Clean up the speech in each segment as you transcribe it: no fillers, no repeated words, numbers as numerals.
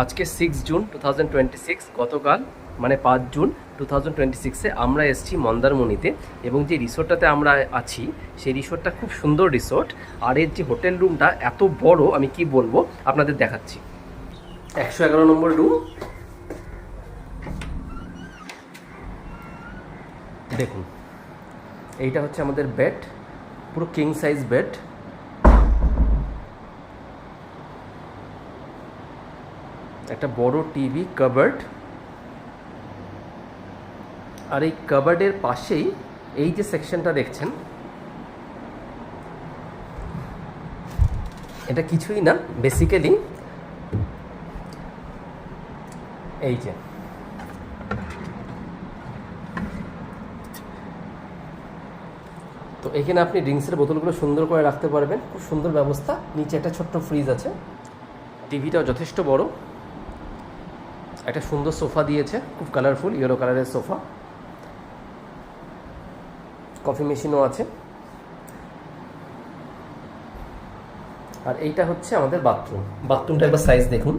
আজকে 6 জুন 2026, গতকাল মানে 5 জুন 2026-এ আমরা এসেছি মন্দারমণিতে, এবং যে রিসোর্টটাতে আমরা আছি সেই রিসোর্টটা খুব সুন্দর রিসোর্ট। আর এর যে হোটেল রুমটা এত বড়, আমি কি বলবো আপনাদের দেখাচ্ছি। 111 নম্বর রুম, দেখুন এইটা হচ্ছে আমাদের বেড, পুরো কিং সাইজ বেড। একটা বড় টিভি, কাবার্ড, আর এই কাবার্ডের পাশেই এই যে সেকশনটা দেখছেন, এটা কিছুই না, বেসিক্যালি এই যে তো এখানে আপনি ড্রিঙ্কসের বোতলগুলো সুন্দর করে রাখতে পারবেন, খুব সুন্দর ব্যবস্থা। নিচে একটা ছোট্ট ফ্রিজ আছে, টিভিটাও যথেষ্ট বড়, একটা সুন্দর সোফা দিয়েছে, খুব কালারফুল ইয়েলো কালারের সোফা, কফি মেশিনও আছে। আর এইটা হচ্ছে আমাদের বাথরুম। বাথরুমটা একবার সাইজ দেখুন,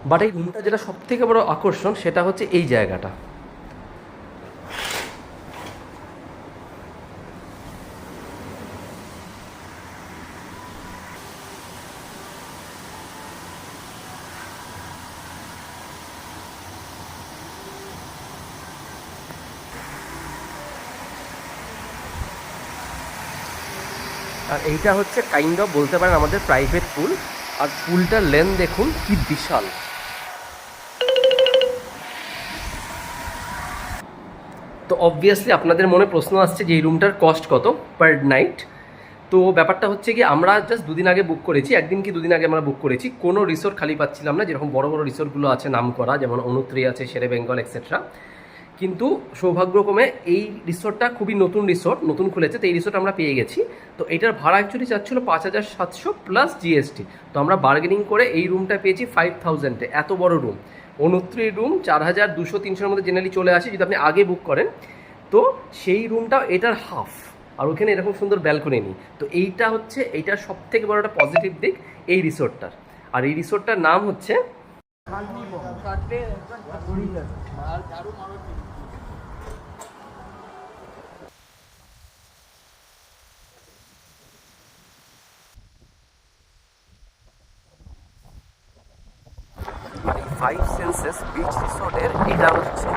বাট এই রুমটা যেটা সব থেকে বড় আকর্ষণ সেটা হচ্ছে এই জায়গাটা। আর এইটা হচ্ছে কাইন্ড অফ বলতে পারেন আমাদের প্রাইভেট পুল। আর পুলটার লেন্থ দেখুন কি বিশাল। তো অবভিয়াসলি আপনাদের মনে প্রশ্ন আসছে যে এই রুমটার কস্ট কত পার নাইট। তো ব্যাপারটা হচ্ছে কি, আমরা জাস্ট দুদিন আগে বুক করেছি, একদিন কি দুদিন আগে আমরা বুক করেছি। কোনো রিসোর্ট খালি পাচ্ছিলাম না, যেরকম বড় বড় রিসোর্টগুলো আছে নাম করা, যেমন অনুত্রি আছে, শেরে বেঙ্গল এক্সেট্রা। কিন্তু সৌভাগ্যক্রমে এই রিসোর্টটা খুবই নতুন রিসোর্ট, নতুন খুলেছে, তো এই রিসোর্ট আমরা পেয়ে গেছি। তো এটার ভাড়া অ্যাকচুয়ালি চাচ্ছিল 5,700 প্লাস জিএসটি। তো আমরা বার্গেনিং করে এই রুমটা পেয়েছি 5,000-এ। এত বড় রুম, অনুত্রি রুম 4,200-300-এর মধ্যে জেনারেলি চলে আসে যদি আপনি আগে বুক করেন। তো সেই রুমটা এটার হাফ, আর ওখানে এরকম সুন্দর ব্যালকনি নেই। তো এইটা হচ্ছে এইটার সব থেকে বড় একটা পজিটিভ দিক এই রিসোর্টটার। আর এই রিসোর্টটার নাম হচ্ছে 5 সেন্সেস বিচ রিসোর্টের। এটা হচ্ছে